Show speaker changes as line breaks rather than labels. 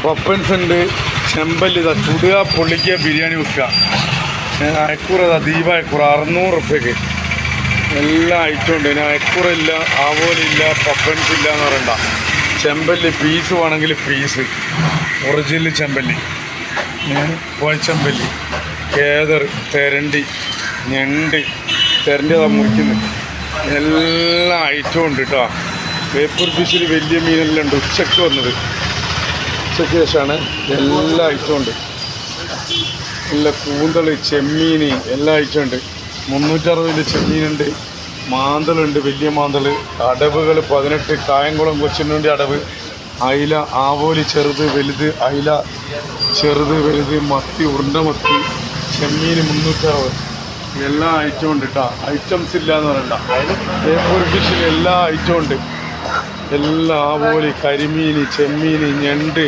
പപ്പൻസ് ഉണ്ട്, ചെമ്പല്ലി ഇതാ ചുടുക, പൊള്ളിക്കുക, ബിരിയാണി വെക്കുക. അയക്കൂറ ഇതാ ദീപ അയക്കൂറ 600 റുപ്യക്ക് എല്ലാ ഐറ്റം ഉണ്ട്. പിന്നെ അയക്കൂറില്ല, ആവോലില്ല, പപ്പൻസ് ഇല്ല എന്ന് പറയണ്ട. ചെമ്പല്ലി പീസ് വേണമെങ്കിൽ പീസ്, ഒറിജിനൽ ചെമ്പല്ലി, പോയച്ചെമ്പല്ലി, കേദർ, തെരണ്ടി, ഞണ്ട്, തെരണ്ടി അതാ മുറിക്കുന്നത്. എല്ലാ ഐറ്റവും ഉണ്ട് കേട്ടോ. വേപ്പൂർ ഫിഷിൽ വലിയ മീനെല്ലാം ഉണ്ട്. ഉച്ചയ്ക്ക് വന്നത്, ഉച്ചയ്ക്ക് ശേഷമാണ്. എല്ലാ ഐറ്റവും ഉണ്ട്. എല്ലാ കൂന്തൾ, ചെമ്മീൻ, എല്ലാ ഐറ്റം ഉണ്ട്. 360 ചെമ്മീനുണ്ട്, മാന്തളുണ്ട്, വലിയ മാന്തൾ, അടവുകൾ 18, കായംകുളം കൊച്ചിനുണ്ടി അടവ്, അയില, ആവോലി ചെറുത് വലുത്, അയില ചെറുത് വലുത്, മത്തി, ഉരുണ്ട മത്തി, ചെമ്മീൻ 360. എല്ലാ ഐറ്റവും ഉണ്ട് കേട്ടോ. ഐറ്റംസ് ഇല്ല എന്ന് പറയണ്ട. വേപ്പൂർ ഫിഷിൽ എല്ലാ ഐറ്റവും ഉണ്ട്. എല്ലാ ആവോലി, കരിമീൻ, ചെമ്മീൻ, ഞണ്ട്.